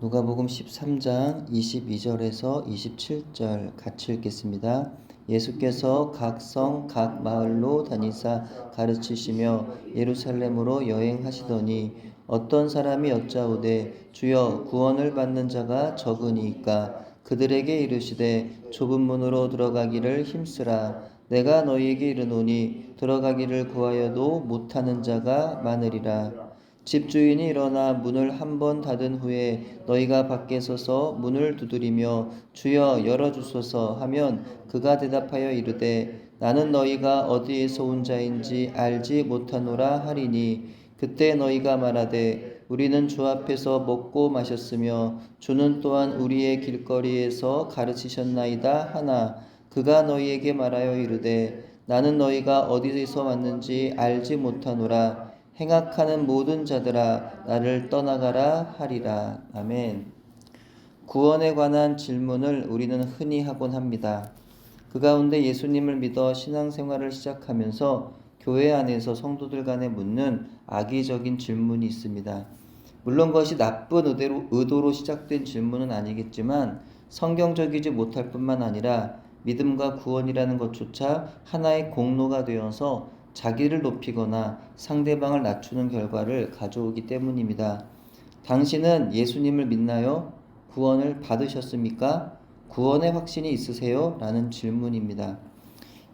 누가복음 13장 22절에서 27절 같이 읽겠습니다. 예수께서 각 성, 각 마을로 다니사 가르치시며 예루살렘으로 여행하시더니 어떤 사람이 여짜오되 주여 구원을 받는 자가 적으니이까 그들에게 이르시되 좁은 문으로 들어가기를 힘쓰라. 내가 너희에게 이르노니 들어가기를 구하여도 못하는 자가 많으리라. 집주인이 일어나 문을 한 번 닫은 후에 너희가 밖에 서서 문을 두드리며 주여 열어주소서 하면 그가 대답하여 이르되 나는 너희가 어디에서 온 자인지 알지 못하노라 하리니 그때 너희가 말하되 우리는 주 앞에서 먹고 마셨으며 주는 또한 우리의 길거리에서 가르치셨나이다 하나 그가 너희에게 말하여 이르되 나는 너희가 어디에서 왔는지 알지 못하노라. 행악하는 모든 자들아 나를 떠나가라 하리라. 아멘. 구원에 관한 질문을 우리는 흔히 하곤 합니다. 그 가운데 예수님을 믿어 신앙생활을 시작하면서 교회 안에서 성도들 간에 묻는 악의적인 질문이 있습니다. 물론 그것이 나쁜 의도로 시작된 질문은 아니겠지만 성경적이지 못할 뿐만 아니라 믿음과 구원이라는 것조차 하나의 공로가 되어서 자기를 높이거나 상대방을 낮추는 결과를 가져오기 때문입니다. 당신은 예수님을 믿나요? 구원을 받으셨습니까? 구원의 확신이 있으세요? 라는 질문입니다.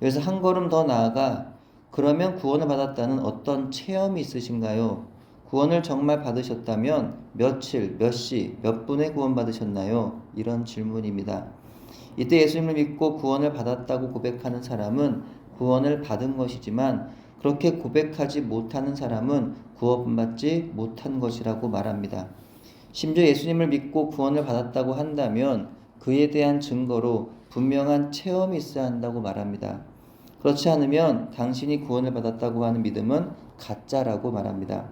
여기서 한 걸음 더 나아가 그러면 구원을 받았다는 어떤 체험이 있으신가요? 구원을 정말 받으셨다면 며칠, 몇 시, 몇 분에 구원 받으셨나요? 이런 질문입니다. 이때 예수님을 믿고 구원을 받았다고 고백하는 사람은 구원을 받은 것이지만 그렇게 고백하지 못하는 사람은 구원받지 못한 것이라고 말합니다. 심지어 예수님을 믿고 구원을 받았다고 한다면 그에 대한 증거로 분명한 체험이 있어야 한다고 말합니다. 그렇지 않으면 당신이 구원을 받았다고 하는 믿음은 가짜라고 말합니다.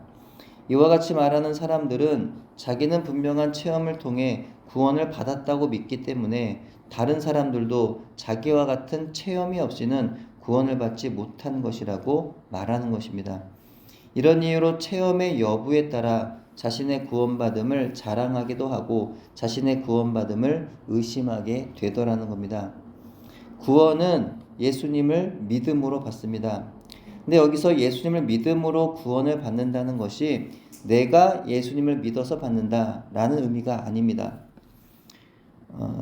이와 같이 말하는 사람들은 자기는 분명한 체험을 통해 구원을 받았다고 믿기 때문에 다른 사람들도 자기와 같은 체험이 없이는 구원을 받지 못한 것이라고 말하는 것입니다. 이런 이유로 체험의 여부에 따라 자신의 구원받음을 자랑하기도 하고 자신의 구원받음을 의심하게 되더라는 겁니다. 구원은 예수님을 믿음으로 받습니다. 근데 여기서 예수님을 믿음으로 구원을 받는다는 것이 내가 예수님을 믿어서 받는다라는 의미가 아닙니다.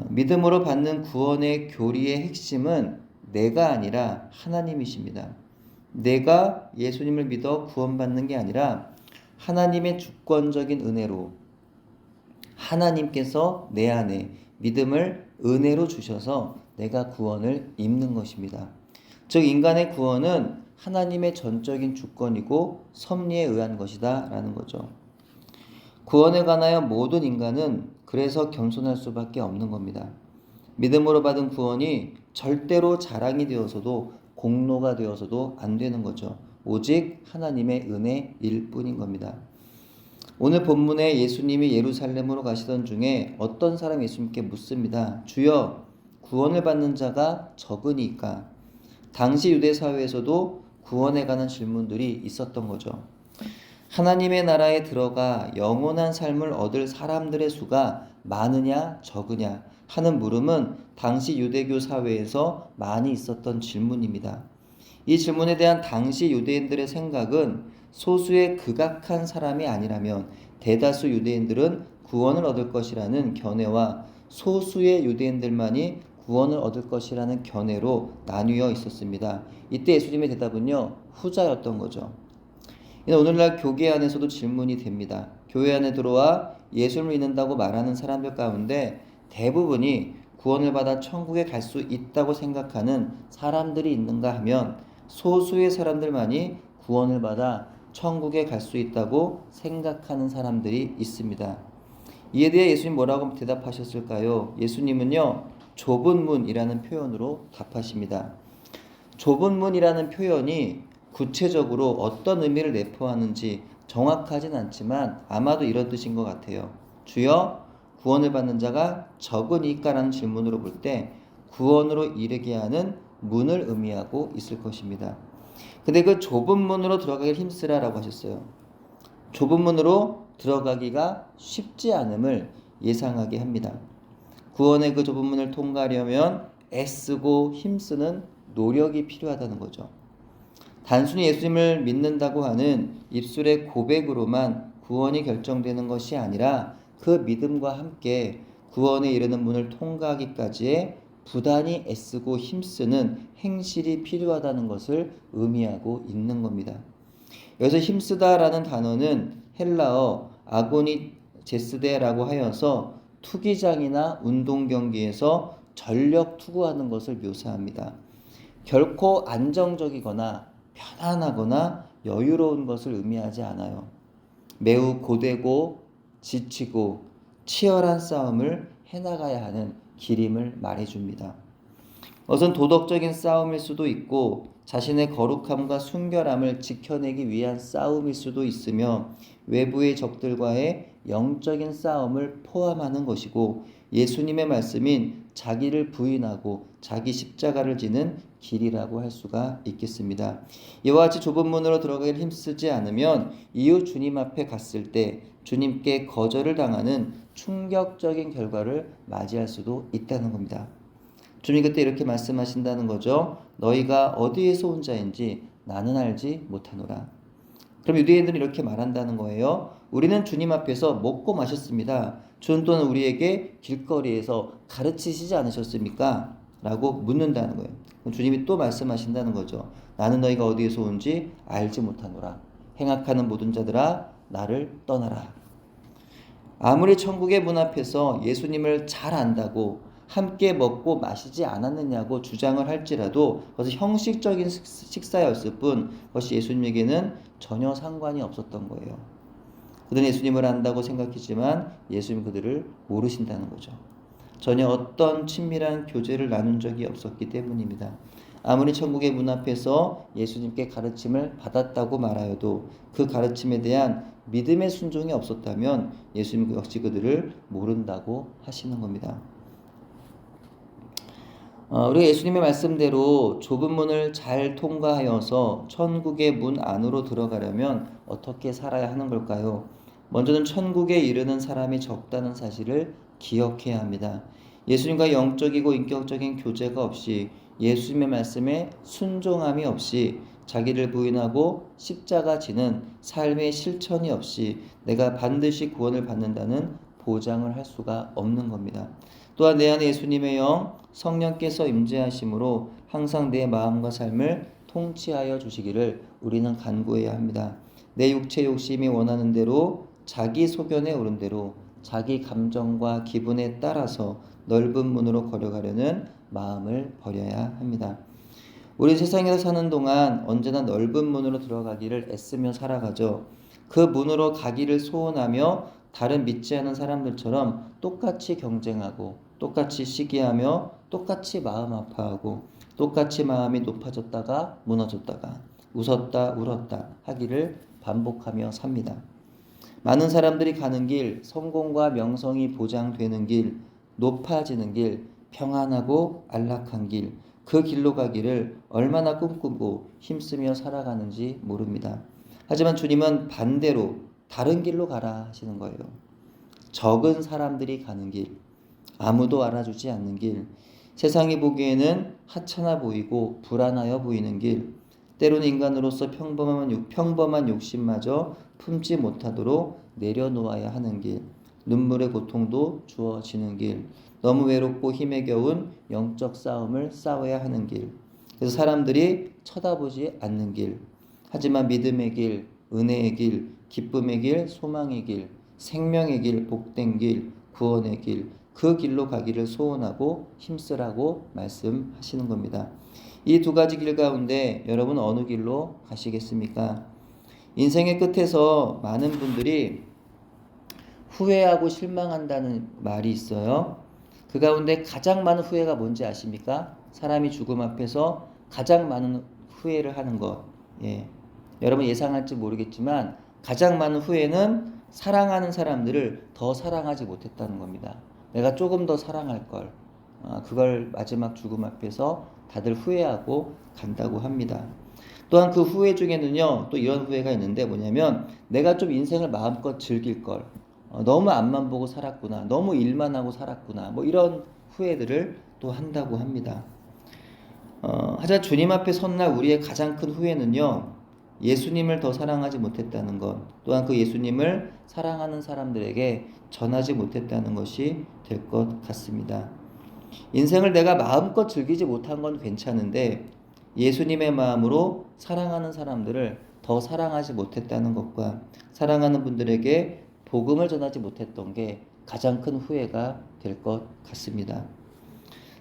믿음으로 받는 구원의 교리의 핵심은 내가 아니라 하나님이십니다. 내가 예수님을 믿어 구원받는 게 아니라 하나님의 주권적인 은혜로 하나님께서 내 안에 믿음을 은혜로 주셔서 내가 구원을 입는 것입니다. 즉 인간의 구원은 하나님의 전적인 주권이고 섭리에 의한 것이다 라는 거죠. 구원에 관하여 모든 인간은 그래서 겸손할 수밖에 없는 겁니다. 믿음으로 받은 구원이 절대로 자랑이 되어서도 공로가 되어서도 안 되는 거죠. 오직 하나님의 은혜일 뿐인 겁니다. 오늘 본문에 예수님이 예루살렘으로 가시던 중에 어떤 사람이 예수님께 묻습니다. 주여 구원을 받는 자가 적으니까. 당시 유대 사회에서도 구원에 관한 질문들이 있었던 거죠. 하나님의 나라에 들어가 영원한 삶을 얻을 사람들의 수가 많으냐 적으냐 하는 물음은 당시 유대교 사회에서 많이 있었던 질문입니다. 이 질문에 대한 당시 유대인들의 생각은 소수의 극악한 사람이 아니라면 대다수 유대인들은 구원을 얻을 것이라는 견해와 소수의 유대인들만이 구원을 얻을 것이라는 견해로 나뉘어 있었습니다. 이때 예수님의 대답은요, 후자였던 거죠. 오늘날 교계 안에서도 질문이 됩니다. 교회 안에 들어와 예수를 믿는다고 말하는 사람들 가운데 대부분이 구원을 받아 천국에 갈 수 있다고 생각하는 사람들이 있는가 하면 소수의 사람들만이 구원을 받아 천국에 갈 수 있다고 생각하는 사람들이 있습니다. 이에 대해 예수님 뭐라고 대답하셨을까요? 예수님은요, 좁은 문이라는 표현으로 답하십니다. 좁은 문이라는 표현이 구체적으로 어떤 의미를 내포하는지 정확하진 않지만 아마도 이런 뜻인 것 같아요. 주여 구원을 받는 자가 적으니까 라는 질문으로 볼 때 구원으로 이르게 하는 문을 의미하고 있을 것입니다. 근데 그 좁은 문으로 들어가길 힘쓰라 라고 하셨어요. 좁은 문으로 들어가기가 쉽지 않음을 예상하게 합니다. 구원의 그 좁은 문을 통과하려면 애쓰고 힘쓰는 노력이 필요하다는 거죠. 단순히 예수님을 믿는다고 하는 입술의 고백으로만 구원이 결정되는 것이 아니라 그 믿음과 함께 구원에 이르는 문을 통과하기까지의 부단히 애쓰고 힘쓰는 행실이 필요하다는 것을 의미하고 있는 겁니다. 여기서 힘쓰다라는 단어는 헬라어 아고니 제스데라고 하여서 투기장이나 운동 경기에서 전력 투구하는 것을 묘사합니다. 결코 안정적이거나 편안하거나 여유로운 것을 의미하지 않아요. 매우 고되고 지치고 치열한 싸움을 해나가야 하는 길임을 말해줍니다. 우선 도덕적인 싸움일 수도 있고 자신의 거룩함과 순결함을 지켜내기 위한 싸움일 수도 있으며 외부의 적들과의 영적인 싸움을 포함하는 것이고 예수님의 말씀인 자기를 부인하고 자기 십자가를 지는 길이라고 할 수가 있겠습니다. 이와 같이 좁은 문으로 들어가기를 힘쓰지 않으면 이후 주님 앞에 갔을 때 주님께 거절을 당하는 충격적인 결과를 맞이할 수도 있다는 겁니다. 주님 그때 이렇게 말씀하신다는 거죠. 너희가 어디에서 온 자인지 나는 알지 못하노라. 그럼 유대인들은 이렇게 말한다는 거예요. 우리는 주님 앞에서 먹고 마셨습니다. 주는 또는 우리에게 길거리에서 가르치시지 않으셨습니까? 라고 묻는다는 거예요. 그럼 주님이 또 말씀하신다는 거죠. 나는 너희가 어디에서 온지 알지 못하노라. 행악하는 모든 자들아 나를 떠나라. 아무리 천국의 문 앞에서 예수님을 잘 안다고 함께 먹고 마시지 않았느냐고 주장을 할지라도 그것은 형식적인 식사였을 뿐 그것이 예수님에게는 전혀 상관이 없었던 거예요. 그들은 예수님을 안다고 생각했지만 예수님 그들을 모르신다는 거죠. 전혀 어떤 친밀한 교제를 나눈 적이 없었기 때문입니다. 아무리 천국의 문 앞에서 예수님께 가르침을 받았다고 말하여도 그 가르침에 대한 믿음의 순종이 없었다면 예수님 역시 그들을 모른다고 하시는 겁니다. 우리가 예수님의 말씀대로 좁은 문을 잘 통과하여서 천국의 문 안으로 들어가려면 어떻게 살아야 하는 걸까요? 먼저는 천국에 이르는 사람이 적다는 사실을 기억해야 합니다. 예수님과 영적이고 인격적인 교제가 없이 예수님의 말씀에 순종함이 없이 자기를 부인하고 십자가 지는 삶의 실천이 없이 내가 반드시 구원을 받는다는 보장을 할 수가 없는 겁니다. 또한 내 안에 예수님의 영 성령께서 임재하심으로 항상 내 마음과 삶을 통치하여 주시기를 우리는 간구해야 합니다. 내 육체 욕심이 원하는 대로 자기 소견에 오른 대로 자기 감정과 기분에 따라서 넓은 문으로 걸어가려는 마음을 버려야 합니다. 우리 세상에서 사는 동안 언제나 넓은 문으로 들어가기를 애쓰며 살아가죠. 그 문으로 가기를 소원하며 다른 믿지 않은 사람들처럼 똑같이 경쟁하고 똑같이 시기하며 똑같이 마음 아파하고 똑같이 마음이 높아졌다가 무너졌다가 웃었다 울었다 하기를 반복하며 삽니다. 많은 사람들이 가는 길, 성공과 명성이 보장되는 길, 높아지는 길, 평안하고 안락한 길, 그 길로 가기를 얼마나 꿈꾸고 힘쓰며 살아가는지 모릅니다. 하지만 주님은 반대로 다른 길로 가라 하시는 거예요. 적은 사람들이 가는 길, 아무도 알아주지 않는 길, 세상이 보기에는 하찮아 보이고 불안하여 보이는 길, 때로는 인간으로서 평범한 욕심마저 품지 못하도록 내려놓아야 하는 길, 눈물의 고통도 주어지는 길, 너무 외롭고 힘에 겨운 영적 싸움을 싸워야 하는 길, 그래서 사람들이 쳐다보지 않는 길, 하지만 믿음의 길, 은혜의 길, 기쁨의 길, 소망의 길, 생명의 길, 복된 길, 구원의 길, 그 길로 가기를 소원하고 힘쓰라고 말씀하시는 겁니다. 이 두 가지 길 가운데 여러분 어느 길로 가시겠습니까? 인생의 끝에서 많은 분들이 후회하고 실망한다는 말이 있어요. 그 가운데 가장 많은 후회가 뭔지 아십니까? 사람이 죽음 앞에서 가장 많은 후회를 하는 것. 예. 여러분 예상할지 모르겠지만 가장 많은 후회는 사랑하는 사람들을 더 사랑하지 못했다는 겁니다. 내가 조금 더 사랑할 걸. 그걸 마지막 죽음 앞에서 다들 후회하고 간다고 합니다. 또한 그 후회 중에는요, 또 이런 후회가 있는데 뭐냐면 내가 좀 인생을 마음껏 즐길 걸. 너무 앞만 보고 살았구나, 너무 일만 하고 살았구나, 뭐 이런 후회들을 또 한다고 합니다. 하지만 주님 앞에 선 날 우리의 가장 큰 후회는요, 예수님을 더 사랑하지 못했다는 것, 또한 그 예수님을 사랑하는 사람들에게 전하지 못했다는 것이 될 것 같습니다. 인생을 내가 마음껏 즐기지 못한 건 괜찮은데 예수님의 마음으로 사랑하는 사람들을 더 사랑하지 못했다는 것과 사랑하는 분들에게 복음을 전하지 못했던 게 가장 큰 후회가 될 것 같습니다.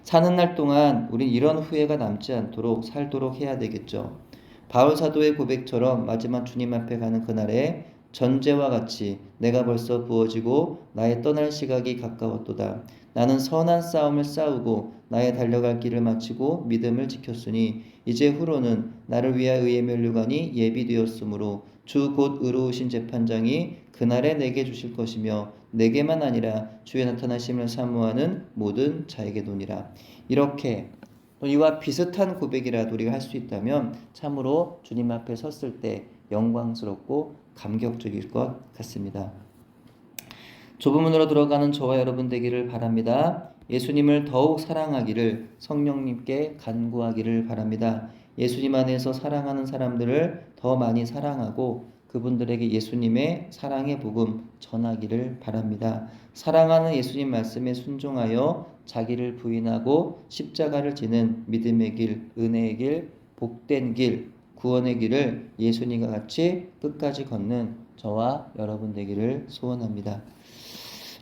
사는 날 동안 우린 이런 후회가 남지 않도록 살도록 해야 되겠죠. 바울 사도의 고백처럼 마지막 주님 앞에 가는 그날에 전제와 같이 내가 벌써 부어지고 나의 떠날 시각이 가까웠도다. 나는 선한 싸움을 싸우고 나의 달려갈 길을 마치고 믿음을 지켰으니 이제 후로는 나를 위하여 의의 면류관이 예비되었으므로 주 곧 의로우신 재판장이 그날에 내게 주실 것이며 내게만 아니라 주의 나타나심을 사모하는 모든 자에게도니라. 이렇게 이와 비슷한 고백이라도 우리가 할 수 있다면 참으로 주님 앞에 섰을 때 영광스럽고 감격적일 것 같습니다. 좁은 문으로 들어가는 저와 여러분 되기를 바랍니다. 예수님을 더욱 사랑하기를 성령님께 간구하기를 바랍니다. 예수님 안에서 사랑하는 사람들을 더 많이 사랑하고 그분들에게 예수님의 사랑의 복음 전하기를 바랍니다. 사랑하는 예수님 말씀에 순종하여 자기를 부인하고 십자가를 지는 믿음의 길, 은혜의 길, 복된 길, 구원의 길을 예수님과 같이 끝까지 걷는 저와 여러분 되기를 소원합니다.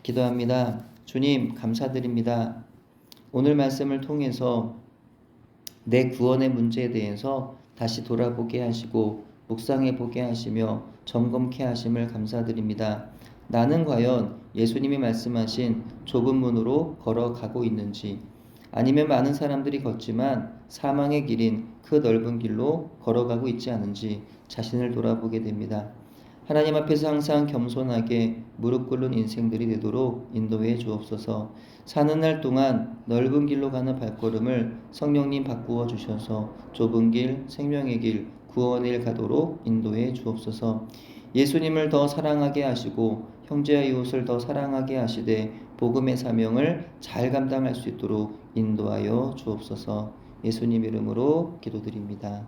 기도합니다. 주님 감사드립니다. 오늘 말씀을 통해서 내 구원의 문제에 대해서 다시 돌아보게 하시고 묵상해 보게 하시며 점검케 하심을 감사드립니다. 나는 과연 예수님이 말씀하신 좁은 문으로 걸어가고 있는지 아니면 많은 사람들이 걷지만 사망의 길인 그 넓은 길로 걸어가고 있지 않은지 자신을 돌아보게 됩니다. 하나님 앞에서 항상 겸손하게 무릎 꿇는 인생들이 되도록 인도해 주옵소서. 사는 날 동안 넓은 길로 가는 발걸음을 성령님 바꾸어 주셔서 좁은 길, 생명의 길, 구원의 길 가도록 인도해 주옵소서. 예수님을 더 사랑하게 하시고 형제와 이웃을 더 사랑하게 하시되 복음의 사명을 잘 감당할 수 있도록 인도하여 주옵소서. 예수님 이름으로 기도드립니다.